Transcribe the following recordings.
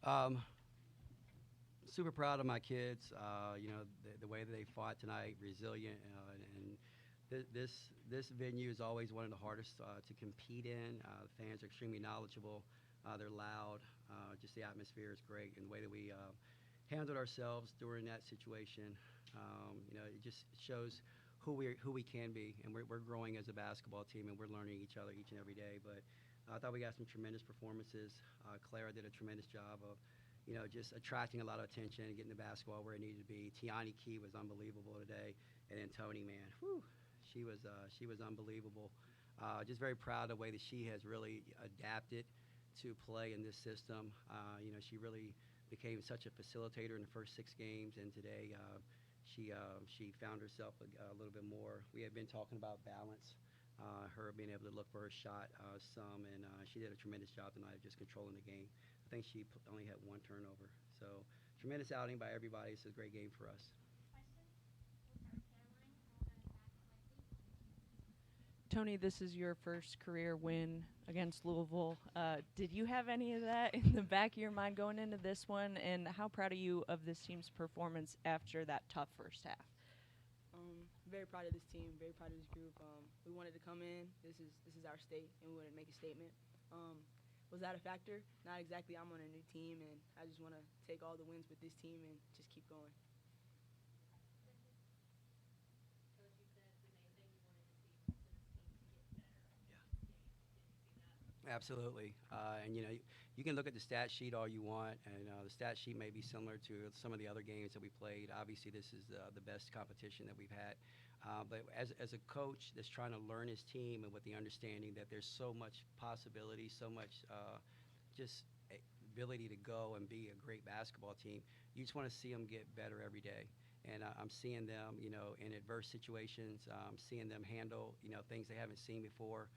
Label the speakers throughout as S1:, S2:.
S1: Um, Super proud of my kids. The way that they fought tonight, resilient, and this venue is always one of the hardest to compete in. The fans are extremely knowledgeable. They're loud. Just the atmosphere is great, and the way that we handled ourselves during that situation, it just shows who we can be, and we're growing as a basketball team, and we're learning each other each and every day. But I thought we got some tremendous performances. Clara did a tremendous job of just attracting a lot of attention and getting the basketball where it needed to be. Tiani Key was unbelievable today, and then Tony, man, whew, she was unbelievable. Just very proud of the way that she has really adapted to play in this system. She really became such a facilitator in the first 6 games, and today she found herself a little bit more. We had been talking about balance. Her being able to look for her shot some, and she did a tremendous job tonight of just controlling the game. I think she only had one turnover. So tremendous outing by everybody. It's a great game for us.
S2: Tony, this is your first career win against Louisville. Did you have any of that in the back of your mind going into this one? And how proud are you of this team's performance after that tough first half?
S3: Very proud of this team. Very proud of this group. We wanted to come in. This is our state, and we wanted to make a statement. Was that a factor? Not exactly. I'm on a new team, and I just want to take all the wins with this team and just keep going.
S1: Absolutely. And you can look at the stat sheet all you want, and the stat sheet may be similar to some of the other games that we played. Obviously, this is the best competition that we've had. But as a coach that's trying to learn his team and with the understanding that there's so much possibility, so much just ability to go and be a great basketball team, you just want to see them get better every day. And I'm seeing them, in adverse situations, seeing them handle, things they haven't seen before,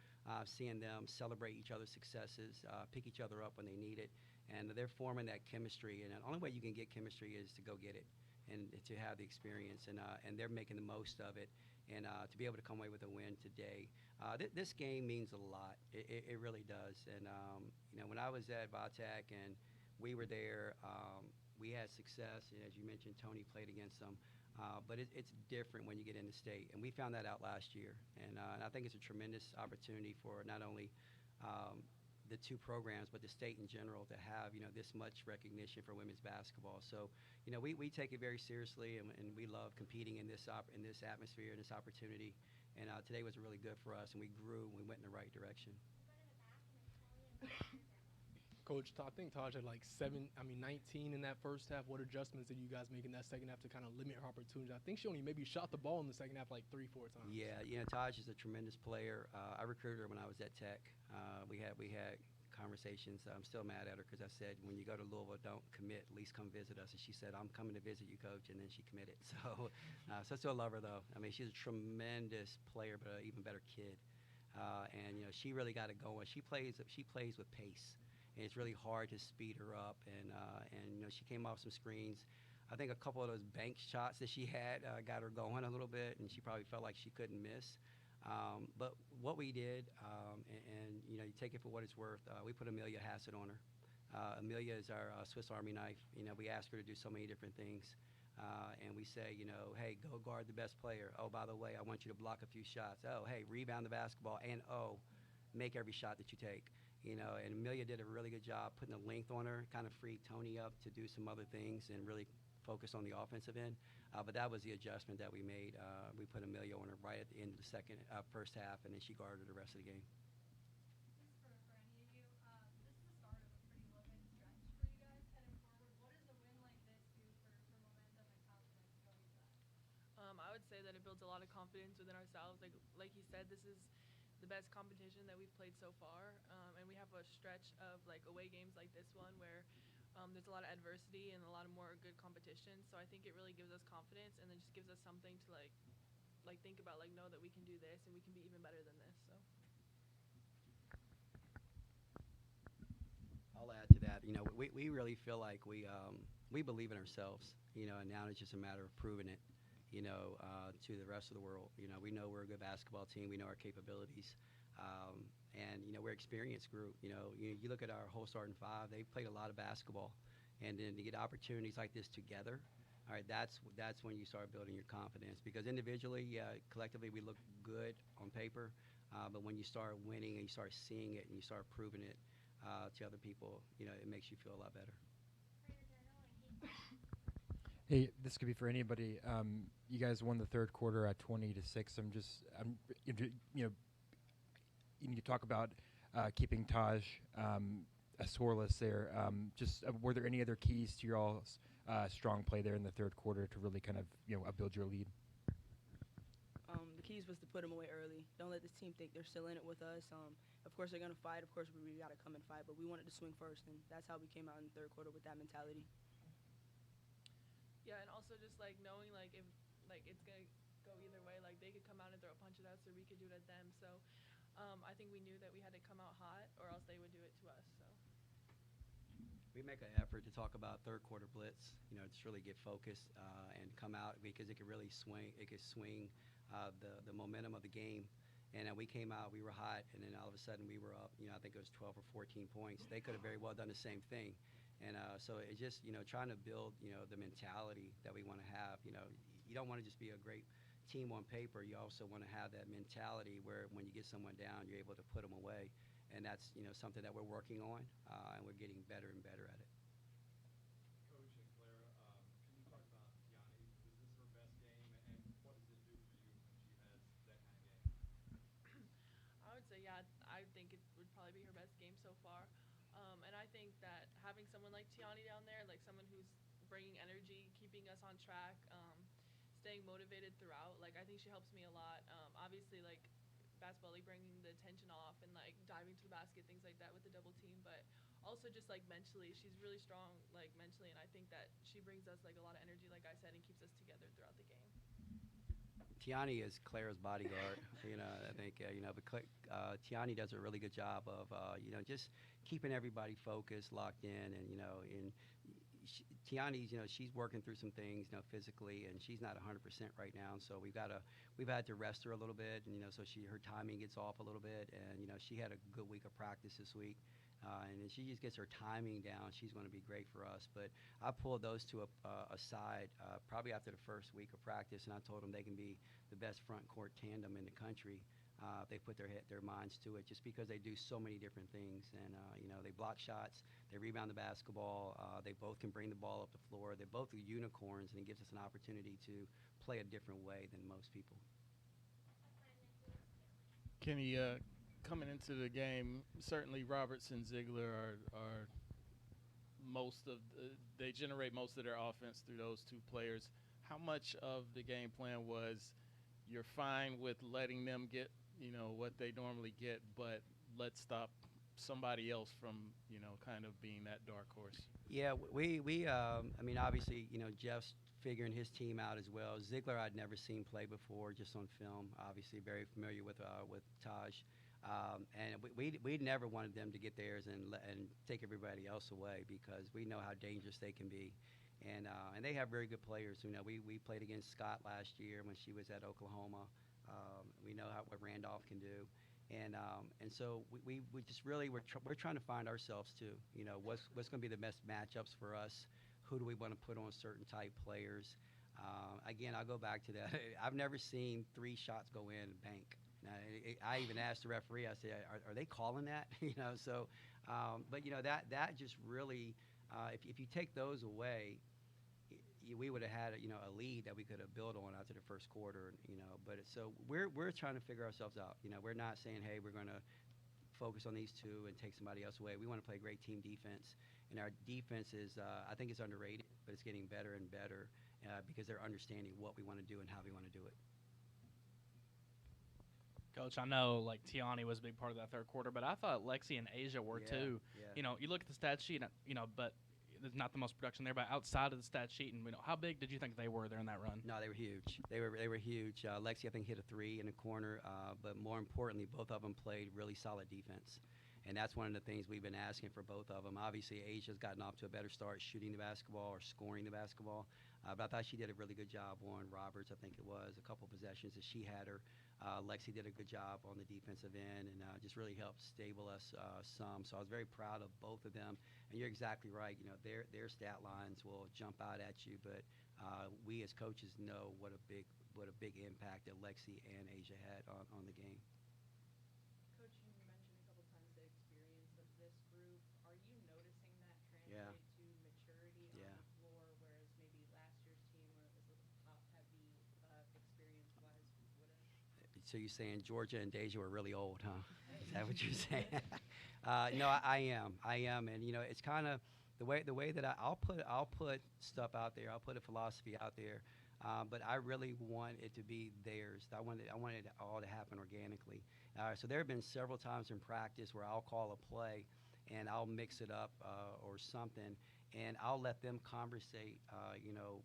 S1: seeing them celebrate each other's successes, pick each other up when they need it, and they're forming that chemistry. And the only way you can get chemistry is to go get it and to have the experience. And they're making the most of it. And to be able to come away with a win today, this game means a lot. It really does. And when I was at Vitek and we were there, we had success. And as you mentioned, Tony played against them. But it's different when you get into state, and we found that out last year. And I think it's a tremendous opportunity for not only the two programs, but the state in general to have this much recognition for women's basketball. So we take it very seriously, and we love competing in this atmosphere and this opportunity. And today was really good for us, and we grew and we went in the right direction.
S4: Coach, I think Taj had like 19 in that first half. What adjustments did you guys make in that second half to kind of limit her opportunities? I think she only maybe shot the ball in the second half like 3-4 times.
S1: Yeah, Taj is a tremendous player. I recruited her when I was at Tech. We had conversations. I'm still mad at her because I said, when you go to Louisville, don't commit. At least come visit us. And she said, I'm coming to visit you, Coach. And then she committed. So I still love her though. I mean, she's a tremendous player, but an even better kid. And she really got it going. She plays with pace. And it's really hard to speed her up. And she came off some screens. I think a couple of those bank shots that she had got her going a little bit, and she probably felt like she couldn't miss. But what we did, and you take it for what it's worth, we put Amelia Hassett on her. Amelia is our Swiss Army knife. We ask her to do so many different things. And we say, hey, go guard the best player. Oh, by the way, I want you to block a few shots. Oh, hey, rebound the basketball. And, make every shot that you take. And Amelia did a really good job putting the length on her, kind of freed Tony up to do some other things and really focus on the offensive end. But that was the adjustment that we made. We put Amelia on her right at the end of the first half, and then she guarded the rest of the game.
S5: I would say that it builds a lot of confidence within ourselves. Like he said, this is the best competition that we've played so far, and we have a stretch of away games like this one where there's a lot of adversity and a lot of more good competition. So I think it really gives us confidence, and then just gives us something to think about, know that we can do this and we can be even better than this. So.
S1: I'll add to that. We really feel like we believe in ourselves. And now it's just a matter of proving it. To the rest of the world. We know we're a good basketball team. We know our capabilities. And we're an experienced group. You look at our whole starting five, they played a lot of basketball. and then to get opportunities like this together. All right, that's when you start building your confidence, because individually, collectively, we look good on paper, but when you start winning and you start seeing it and you start proving it to other people, it makes you feel a lot better.
S6: Hey, this could be for anybody. You guys won the third quarter at 20-6. You talk about keeping Taj scoreless there. Were there any other keys to your all's strong play there in the third quarter to really kind of build your lead?
S3: The keys was to put them away early. Don't let this team think they're still in it with us. Of course they're gonna fight. Of course we gotta come and fight, but we wanted to swing first, and that's how we came out in the third quarter with that mentality.
S5: Yeah, and also just like knowing like if like it's gonna go either way, like they could come out and throw a punch at us, or we could do it at them. So I think we knew that we had to come out hot, or else they would do it to us. So
S1: We make an effort to talk about third quarter blitz, just really get focused and come out, because it could really swing. It could swing the momentum of the game. And we came out, we were hot, and then all of a sudden we were up. I think it was 12 or 14 points. They could have very well done the same thing. And so it's just trying to build the mentality that we want to have. You don't want to just be a great team on paper. You also want to have that mentality where when you get someone down, you're able to put them away. And that's something that we're working on, and we're getting better and better at it.
S7: Coach and Clara, can you talk about Tiani? Is this her best game, and what does it do for you when she has that kind of game?
S5: I would say, yeah, I think it would probably be her best game so far. And I think that having someone like Tiani down there, like someone who's bringing energy, keeping us on track, staying motivated throughout, like I think she helps me a lot. Obviously, like basketball, like bringing the tension off and like diving to the basket, things like that with the double team, but also just like mentally, she's really strong, like mentally, and I think that she brings us like a lot of energy, like I said, and keeps us together throughout the game.
S1: Tiani is Clara's bodyguard. I think but Tiani does a really good job of just keeping everybody focused, locked in, and Tiani's she's working through some things physically, and she's not 100% right now. So we've had to rest her a little bit, and so her timing gets off a little bit, and she had a good week of practice this week. And if she just gets her timing down, she's going to be great for us. But I pulled those two aside probably after the first week of practice, and I told them they can be the best front court tandem in the country if they put their minds to it, just because they do so many different things. And, they block shots, they rebound the basketball, they both can bring the ball up the floor. They're both unicorns, and it gives us an opportunity to play a different way than most people.
S8: Kenny, coming into the game, certainly Robertson, Ziegler are they generate most of their offense through those two players. How much of the game plan was you're fine with letting them get what they normally get, but let's stop somebody else from kind of being that dark horse?
S1: Yeah, obviously Jeff's figuring his team out as well. Ziegler I'd never seen play before, just on film. Obviously very familiar with Taj. And we never wanted them to get theirs and take everybody else away, because we know how dangerous they can be. And they have very good players. We played against Scott last year when she was at Oklahoma. We know what Randolph can do. And so we just really, we're trying to find ourselves too. What's going to be the best matchups for us? Who do we want to put on certain type players? Again, I'll go back to that. I've never seen 3 shots go in and bank. Now, I even asked the referee, I said, are they calling that? But that just really, if you take those away, we would have had a lead that we could have built on after the first quarter. But so we're trying to figure ourselves out. We're not saying, hey, we're going to focus on these two and take somebody else away. We want to play great team defense, and our defense is, I think, it's underrated, but it's getting better and better because they're understanding what we want to do and how we want to do it.
S9: Coach, I know like Tiani was a big part of that third quarter, but I thought Lexi and Asia were too.
S1: Yeah.
S9: You look at the stat sheet, but there's not the most production there. But outside of the stat sheet, and how big did you think they were there in that run?
S1: No, they were huge. They were huge. Lexi, I think, hit a 3 in the corner, but more importantly, both of them played really solid defense. And that's one of the things we've been asking for both of them. Obviously, Asia's gotten off to a better start shooting the basketball or scoring the basketball. But I thought she did a really good job on Roberts, I think it was, a couple possessions that she had her. Lexi did a good job on the defensive end and just really helped stable us some. So I was very proud of both of them. And you're exactly right. You know, their stat lines will jump out at you, but we as coaches know what a big impact that Lexi and Asia had on the game.
S2: Coach, you mentioned a couple times the experience of this group. Are you noticing that translate
S1: Yeah.
S2: to maturity
S1: Yeah.
S2: on the floor, whereas maybe last year's team where it was a little top-heavy experience-wise would have?
S1: So you're saying Georgia and Deja were really old, huh? Is that what you're saying? No, I am, and you know, it's kind of the way that I'll put stuff out there. I'll put a philosophy out there, but I really want it to be theirs. I want it all to happen organically. So there have been several times in practice where I'll call a play, and I'll mix it up or something, and I'll let them conversate. You know,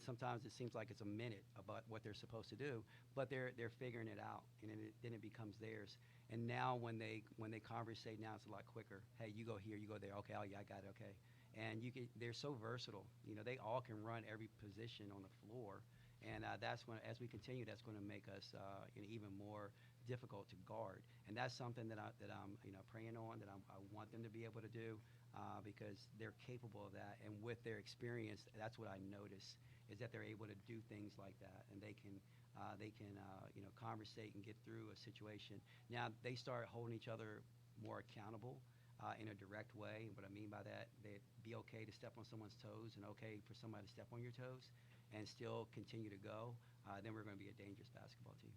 S1: sometimes it seems like it's a minute about what they're supposed to do, but they're figuring it out, and then it becomes theirs. And now when they conversate, now it's a lot quicker. Hey, you go here, you go there. Okay, oh yeah, I got it. Okay, and they're so versatile. You know, they all can run every position on the floor, and that's when, as we continue, that's going to make us even more difficult to guard. And that's something that I'm praying on, that I want them to be able to do because they're capable of that. And with their experience, that's what I notice is that they're able to do things like that, and they can conversate and get through a situation. Now they start holding each other more accountable in a direct way. And what I mean by that, they'd be okay to step on someone's toes and okay for somebody to step on your toes and still continue to go. Then we're going to be a dangerous basketball team.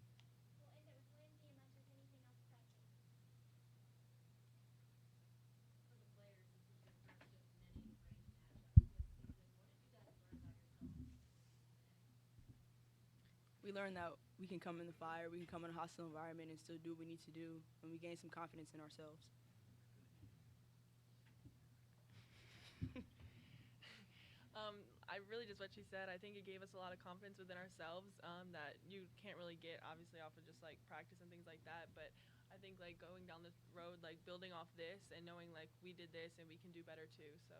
S3: We learned that we can come in the fire, we can come in a hostile environment and still do what we need to do, and we gain some confidence in ourselves.
S5: I really just what she said. I think it gave us a lot of confidence within ourselves that you can't really get, obviously, off of just like practice and things like that. But I think like going down this road, like building off this and knowing like we did this and we can do better too. So.